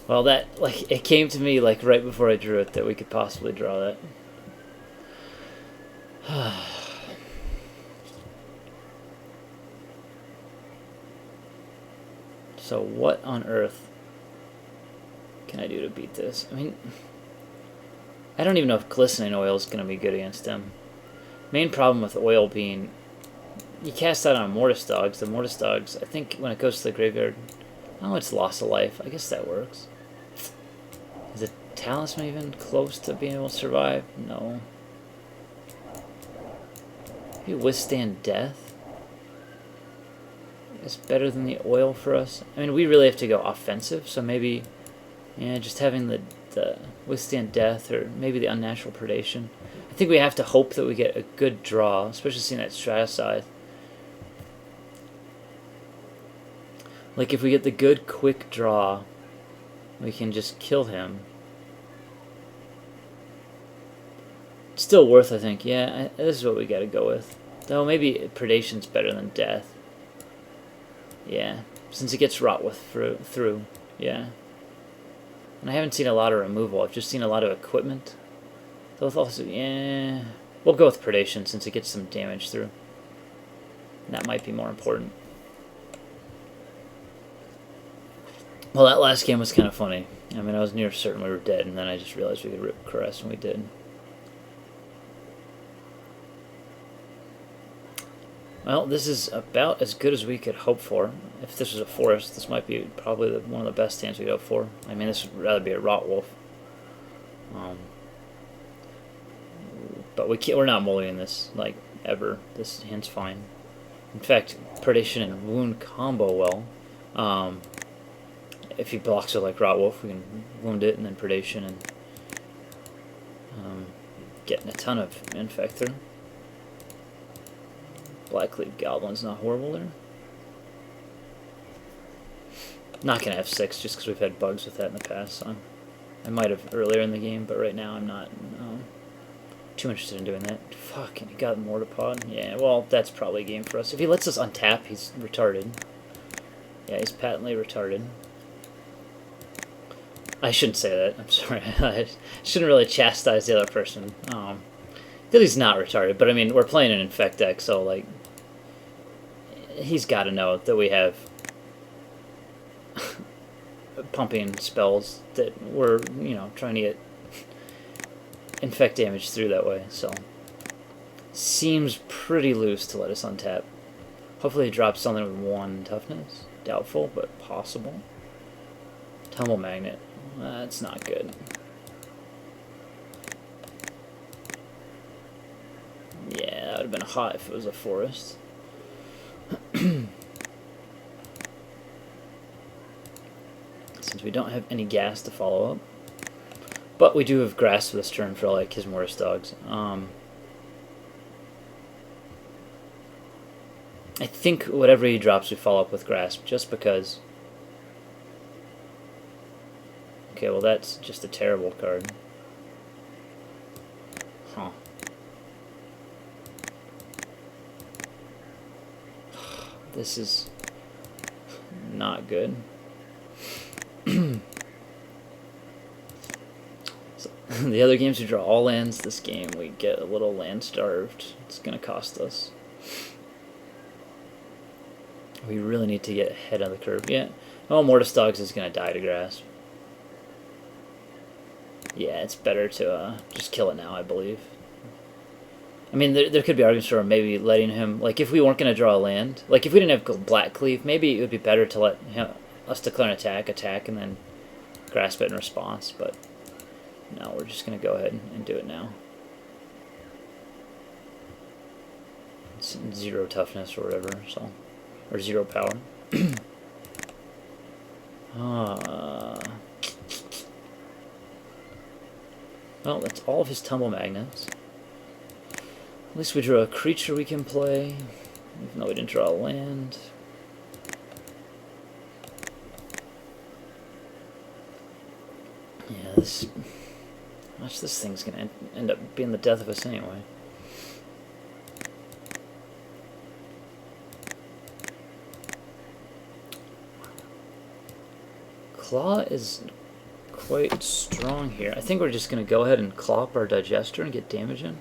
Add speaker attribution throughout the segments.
Speaker 1: Well, that, like, it came to me, like, right before I drew it that we could possibly draw that. So what on earth can I do to beat this? I mean, I don't even know if glistening oil is going to be good against him. Main problem with oil being, you cast that on Mortis Dogs. The Mortis Dogs, I think when it goes to the graveyard, oh, it's loss of life. I guess that works. Is a Talisman even close to being able to survive? No. Maybe Withstand Death is better than the oil for us. I mean, we really have to go offensive, so maybe, yeah, just having the Withstand Death or maybe the Unnatural Predation. I think we have to hope that we get a good draw, especially seeing that Stratascythe. Like, if we get the good quick draw, we can just kill him. It's still worth, I think. Yeah, this is what we gotta go with. Though maybe Predation's better than Death. Yeah, since it gets Rot with through. Yeah. And I haven't seen a lot of removal. I've just seen a lot of equipment. So also, yeah, we'll go with Predation since it gets some damage through. And that might be more important. Well, that last game was kind of funny. I mean, I was near certain we were dead, and then I just realized we could rip Caress, and we did. Well, this is about as good as we could hope for. If this was a forest, this might be probably one of the best hands we'd hope for. I mean, this would rather be a Rot Wolf. But we're not mulliganing this, like, ever. This hand's fine. In fact, Predation and Wound combo well. If he blocks it like Rot Wolf, we can wound it and then Predation and getting a ton of Infect through. Blackleaf Goblin's not horrible there. Not going to F6 just because we've had bugs with that in the past. So I might have earlier in the game, but right now I'm not too interested in doing that. Fucking, he got Mortipod. Yeah, well, that's probably a game for us. If he lets us untap, he's retarded. Yeah, he's patently retarded. I shouldn't say that. I'm sorry. I shouldn't really chastise the other person. Because he's not retarded. But, I mean, we're playing an Infect deck, so, like, he's got to know that we have pumping spells that we're, you know, trying to get Infect damage through that way. So, seems pretty loose to let us untap. Hopefully he drops something with 1 toughness. Doubtful, but possible. Tumble Magnet. That's not good. Yeah, that would have been hot if it was a forest. Since we don't have any gas to follow up. But we do have grass for this turn for like his Mortis Dogs. I think whatever he drops we follow up with Grasp, just because. Okay, well that's just a terrible card. Huh. This is not good. So, the other games we draw all lands. This game we get a little land starved. It's gonna cost us. We really need to get ahead of the curve. Yeah. Oh, Mortis Dogs is gonna die to Grasp. Yeah, it's better to just kill it now, I believe. I mean, there could be arguments for maybe letting him, like, if we weren't going to draw a land, like, if we didn't have Blackleaf, maybe it would be better to let us declare an attack, and then Grasp it in response, but no, we're just going to go ahead and do it now. It's 0 toughness or whatever, so, or 0 power. Well, that's all of his Tumble Magnets. At least we draw a creature we can play, even though we didn't draw a land. Yeah, watch, this thing's gonna end up being the death of us anyway. Claw is quite strong here. I think we're just going to go ahead and claw up our digester and get damage in.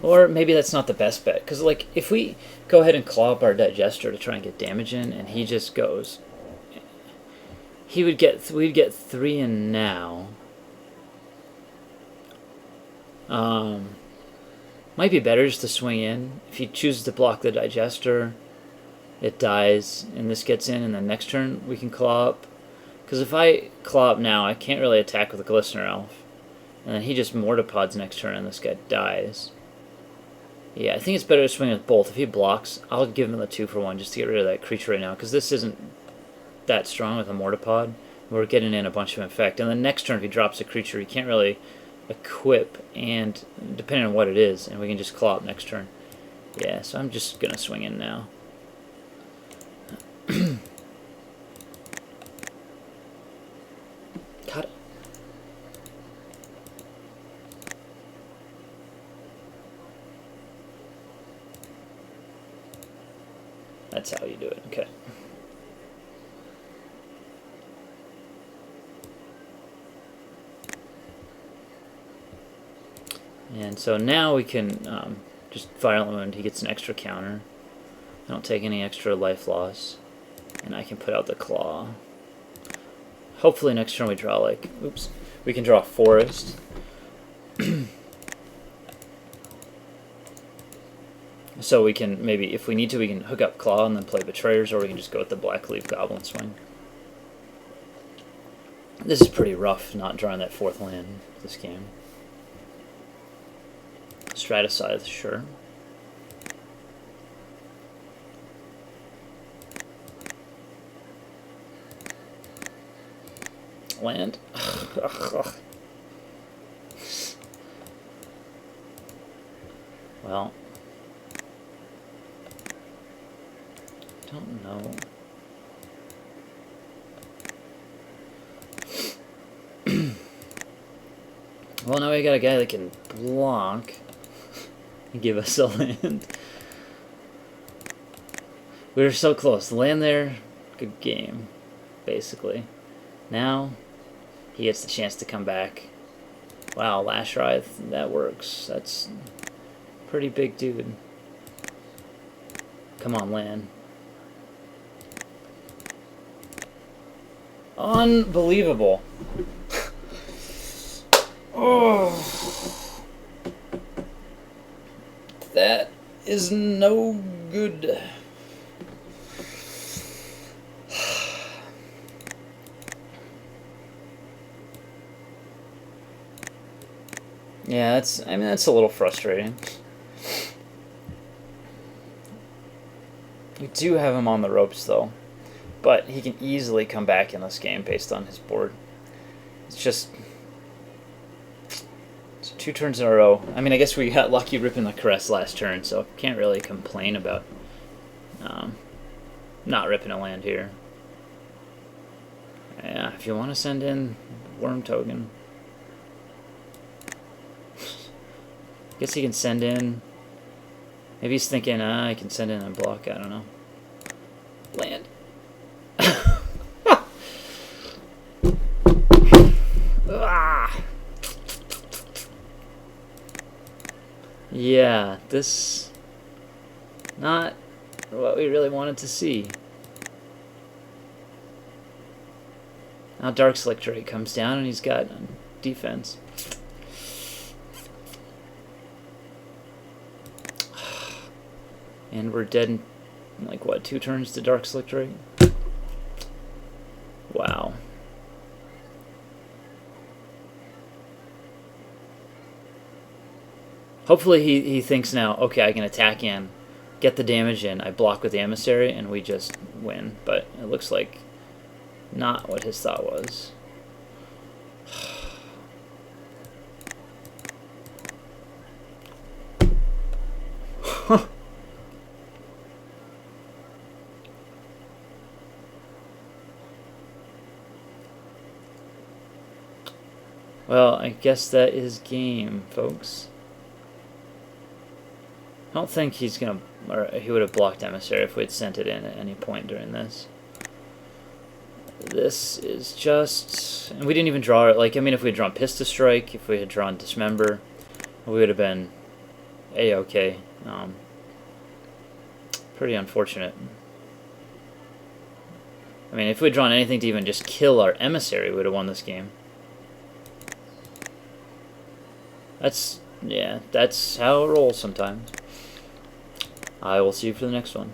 Speaker 1: Or maybe that's not the best bet, because like if we go ahead and claw up our digester to try and get damage in, and he just goes, we'd get 3 in now. Might be better just to swing in. If he chooses to block the digester, it dies, and this gets in, and then next turn we can claw up. Because if I claw up now, I can't really attack with a Glistener Elf. And then he just Mortipods next turn, and this guy dies. Yeah, I think it's better to swing with both. If he blocks, I'll give him the 2-for-1 just to get rid of that creature right now, because this isn't that strong with a Mortipod. We're getting in a bunch of Infect. And then next turn, if he drops a creature, he can't really equip, and depending on what it is, and we can just claw up next turn. Yeah, so I'm just going to swing in now. Got it. That's how you do it. Okay. And so now we can just Violent Wound. He gets an extra counter. I don't take any extra life loss. And I can put out the Claw. Hopefully next turn we draw like, oops, we can draw Forest. So we can maybe, if we need to, we can hook up Claw and then play Betrayers, or we can just go with the Black Leaf Goblin swing. This is pretty rough, not drawing that 4th land this game. Stratascythe, sure. Land. Well, don't know. Well, now we got a guy that can block and give us a land. We were so close. Land there, good game, basically. Now, he gets the chance to come back. Wow, Lash Writhe, that works. That's a pretty big dude. Come on, land. Unbelievable. Oh, that is no good. Yeah, that's a little frustrating. We do have him on the ropes though, but he can easily come back in this game based on his board. It's just 2 turns in a row. I mean, I guess we got lucky ripping the Caress last turn, so can't really complain about not ripping a land here. Yeah, if you want to send in Worm Token, guess he can send in. Maybe he's thinking, I can send in a block. I don't know. Land. Ah. Yeah, this not what we really wanted to see. Now Dark Slick comes down and he's got defense. And we're dead in, like, what, 2 turns to Dark Slick Drake? Wow. Hopefully he thinks now, okay, I can attack in, get the damage in, I block with the Emissary, and we just win. But it looks like not what his thought was. Well, I guess that is game, folks. I don't think he's gonna, or he would have blocked Emissary if we'd sent it in at any point during this. This is just, and we didn't even draw it. Like, I mean, if we had drawn Pista Strike, if we had drawn Dismember, we would have been a-okay. Pretty unfortunate. I mean, if we had drawn anything to even just kill our Emissary, we would have won this game. Yeah, that's how it rolls sometimes. I will see you for the next one.